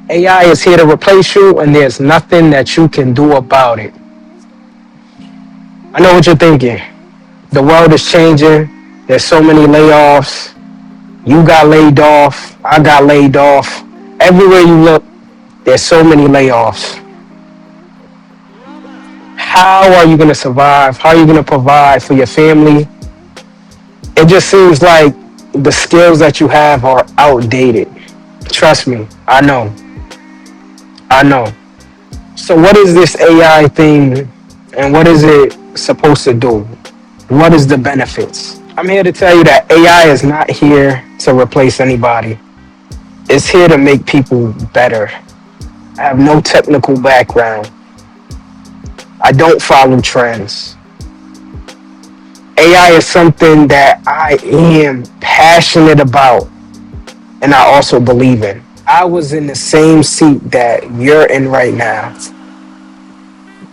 AI is here to replace you, and there's nothing that you can do about it. I know what you're thinking. The world is changing. There's so many layoffs. You got laid off. I got laid off. Everywhere you look, there's so many layoffs. How are you going to survive? How are you going to provide for your family? It just seems like the skills that you have are outdated. Trust me, I know. I know. So what is this AI thing and what is it supposed to do? What is the benefits? I'm here to tell you that AI is not here to replace anybody. It's here to make people better. I have no technical background. I don't follow trends. AI is something that I am passionate about and I also believe in. I was in the same seat that you're in right now.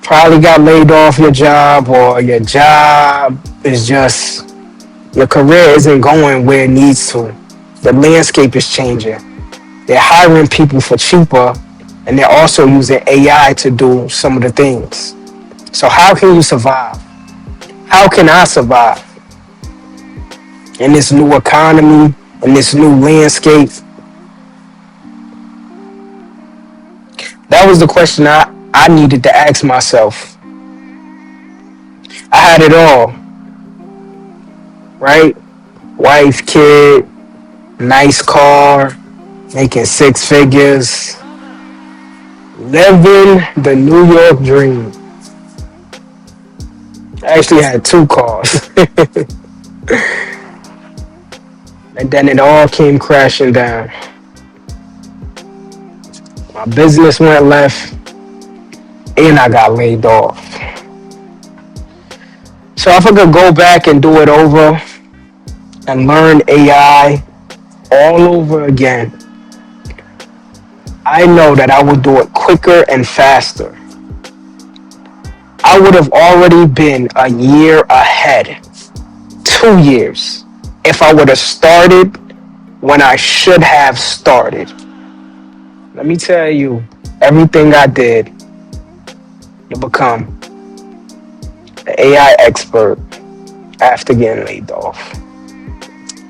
Probably got laid off your job, or your job is just, your career isn't going where it needs to. The landscape is changing. They're hiring people for cheaper, and they're also using AI to do some of the things. So how can you survive? How can I survive in this new economy, in this new landscape? That was the question I needed to ask myself. I had it all, right? Wife, kid, nice car, making six figures, living the New York dream. I actually had two cars. And then it all came crashing down. My business went left, and I got laid off. So if I could go back and do it over and learn AI all over again, I know that I would do it quicker and faster. I would have already been a year ahead, 2 years, if I would have started when I should have started. Let me tell you, everything I did to become an AI expert after getting laid off.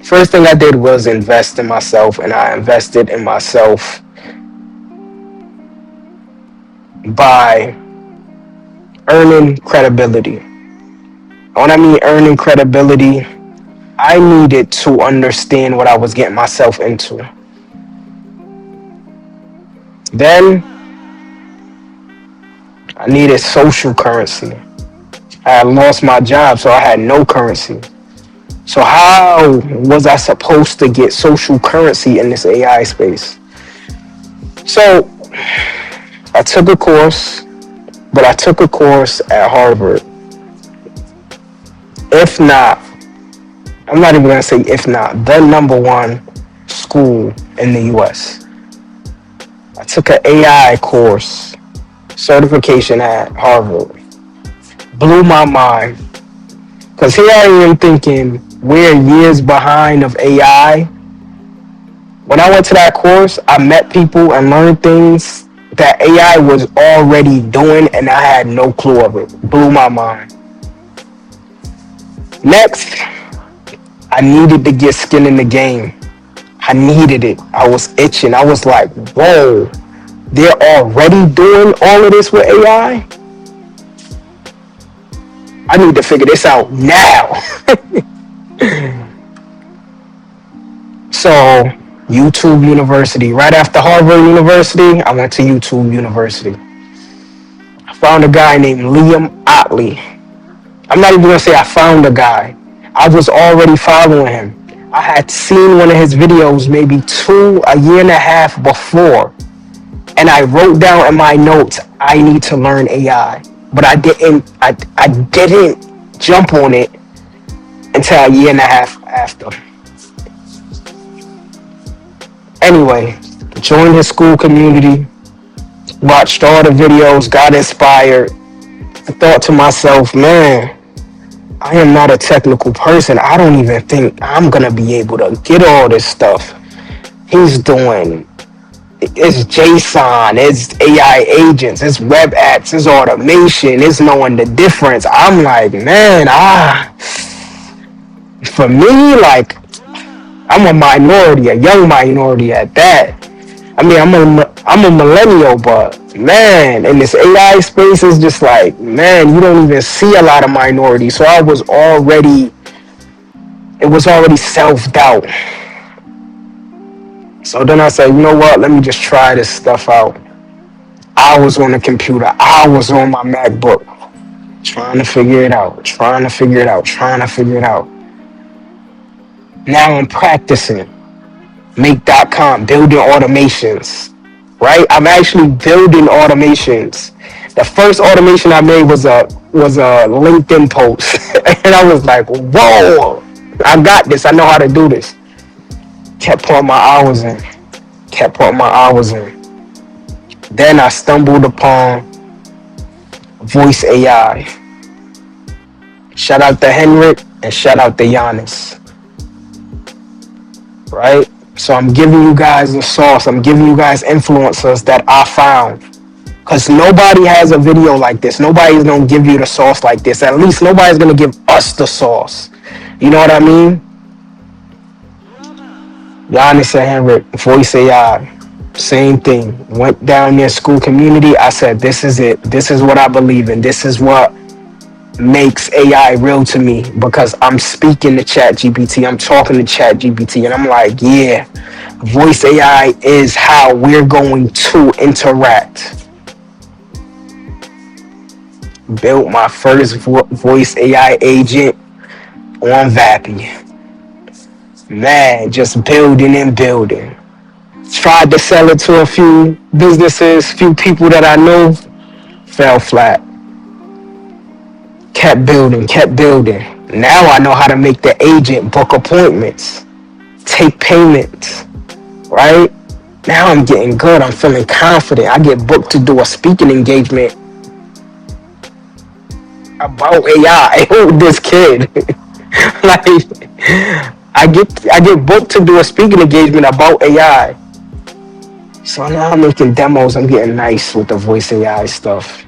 First thing I did was invest in myself, and I invested in myself by earning credibility. When I mean earning credibility, I needed to understand what I was getting myself into. Then I needed social currency. I had lost my job, so I had no currency. So how was I supposed to get social currency in this AI space? So I took a course, but I took a course at Harvard. If not, I'm not even gonna say if not, the number one school in the US. I took an AI course, certification at Harvard. Blew my mind. Because here I am thinking we're years behind of AI. When I went to that course, I met people and learned things that AI was already doing, and I had no clue of it. Blew my mind. Next, I needed to get skin in the game. I needed it. I was itching. I was like, whoa, they're already doing all of this with AI? I need to figure this out now. So, YouTube University. Right after Harvard University, I went to YouTube University. I found a guy named Liam Otley. I'm not even going to say I found a guy. I was already following him. I had seen one of his videos maybe a year and a half before. And I wrote down in my notes, I need to learn AI. But I didn't jump on it until a year and a half after. Anyway, joined his school community, watched all the videos, got inspired. I thought to myself, man, I am not a technical person. I don't even think I'm going to be able to get all this stuff he's doing. It's JSON, it's AI agents, it's web apps, it's automation, it's knowing the difference. I'm like, man, for me, like, I'm a minority, a young minority at that. I mean, I'm a millennial, but man, in this AI space, it's just like, man, you don't even see a lot of minorities. So it was already self doubt. So then I said, you know what? Let me just try this stuff out. I was on the computer. I was on my MacBook, trying to figure it out, trying to figure it out, trying to figure it out. Now I'm practicing. Make.com, building automations, right? I'm actually building automations. The first automation I made was a LinkedIn post, and I was like, whoa, I got this. I know how to do this. Kept putting my hours in. Kept putting my hours in. Then I stumbled upon Voice AI. Shout out to Henrik and shout out to Giannis. Right? So I'm giving you guys the sauce. I'm giving you guys influencers that I found. Because nobody has a video like this. Nobody's going to give you the sauce like this. At least nobody's going to give us the sauce. You know what I mean? Giannis and Henrik, Voice AI. Same thing. Went down there, school community. I said, this is it. This is what I believe in. This is what makes AI real to me, because I'm speaking to ChatGPT. I'm talking to ChatGPT, and I'm like, yeah, Voice AI is how we're going to interact. Built my first Voice AI agent on Vappy. Man, just building and building. Tried to sell it to a few businesses, few people that I know, fell flat. Kept building, kept building. Now I know how to make the agent book appointments, take payments, right? Now I'm getting good. I'm feeling confident. I get booked to do a speaking engagement about AI with this kid. Like, I get booked to do a speaking engagement about AI. So now I'm making demos. I'm getting nice with the Voice AI stuff.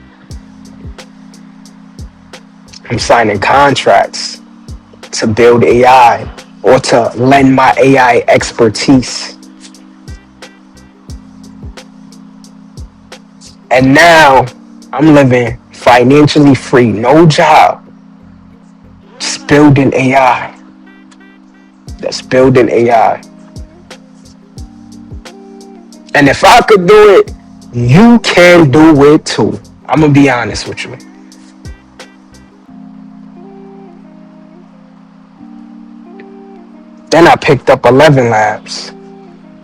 I'm signing contracts to build AI or to lend my AI expertise. And now I'm living financially free, no job, just building AI. That's building AI. And if I could do it, you can do it too. I'm gonna be honest with you. Then I picked up 11 Labs.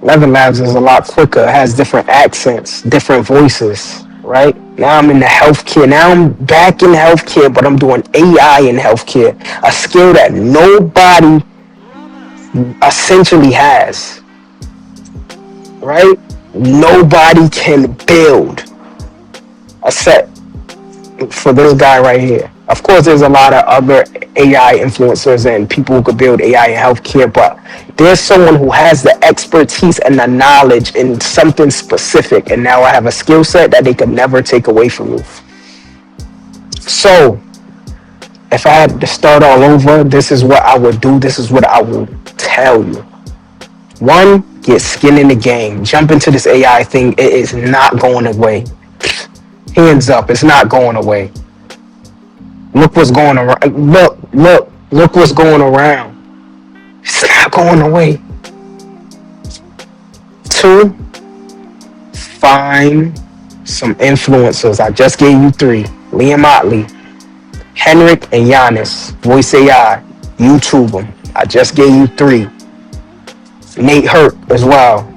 11 Labs is a lot quicker. It has different accents, different voices, right? Now I'm in the healthcare. Now I'm back in healthcare, but I'm doing AI in healthcare. A skill that nobody essentially has, right? Nobody can build a set for this guy right here. Of course, there's a lot of other AI influencers and people who could build AI in healthcare, but there's someone who has the expertise and the knowledge in something specific, and now I have a skill set that they could never take away from me. So, if I had to start all over, this is what I would do. This is what I would tell you. One, get skin in the game. Jump into this AI thing. It is not going away. Hands up, it's not going away. Look what's going around. Look what's going around. It's not going away. Two, find some influencers. I just gave you three. Liam Motley, Henrik, and Giannis. Voice AI. YouTube them. I just gave you three. Nate Hurt as well.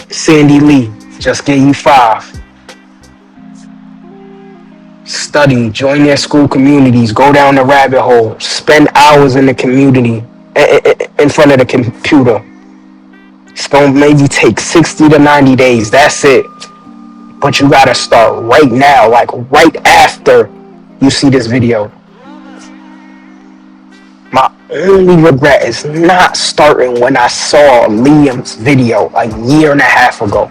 Sandy Lee. Just gave you five. Study, join their school communities, go down the rabbit hole, spend hours in the community, in front of the computer. It's gonna maybe take 60 to 90 days. That's it. But you gotta start right now, like right after you see this video. My only regret is not starting when I saw Liam's video a year and a half ago.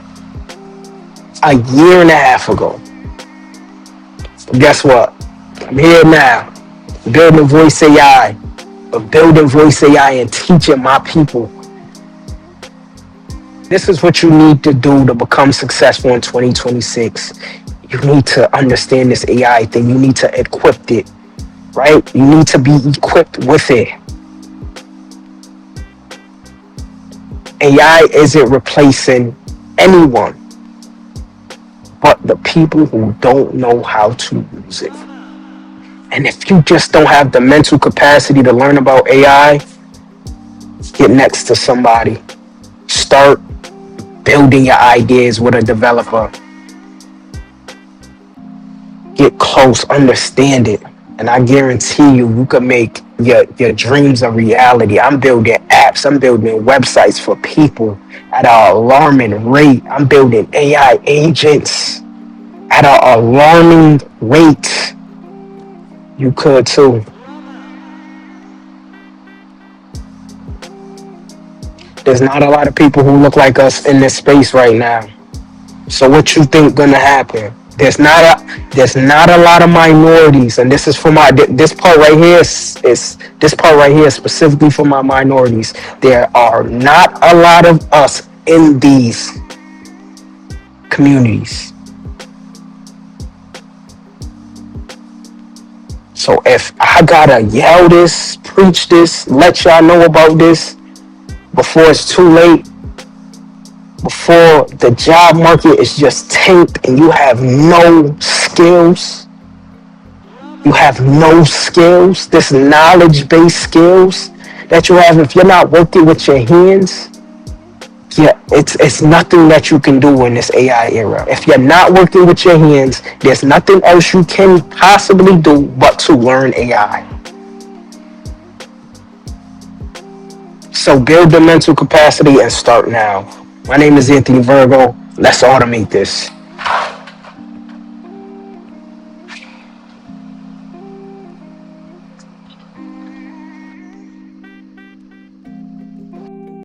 a year and a half ago. But guess what? I'm here now, building voice AI, but building voice AI and teaching my people. This is what you need to do to become successful in 2026. You need to understand this AI thing. You need to equip it, right? You need to be equipped with it. AI isn't replacing anyone but the people who don't know how to use it. And if you just don't have the mental capacity to learn about AI, get next to somebody. Start building your ideas with a developer. Get close, understand it. And I guarantee you, you can make your dreams a reality. I'm building apps, I'm building websites for people at an alarming rate. I'm building AI agents at an alarming rate. You could too. There's not a lot of people who look like us in this space right now. So what you think gonna happen? There's not a lot of minorities, and this is for my this part right here is this part right here is specifically for my minorities. There are not a lot of us in these communities. So if I gotta yell this, preach this, let y'all know about this before it's too late, before the job market is just tanked and you have no skills, this knowledge-based skills that you have, if you're not working with your hands, yeah, it's nothing that you can do in this AI era. If you're not working with your hands, there's nothing else you can possibly do but to learn AI. So build the mental capacity and start now. My name is Anthony Virgo. Let's automate this.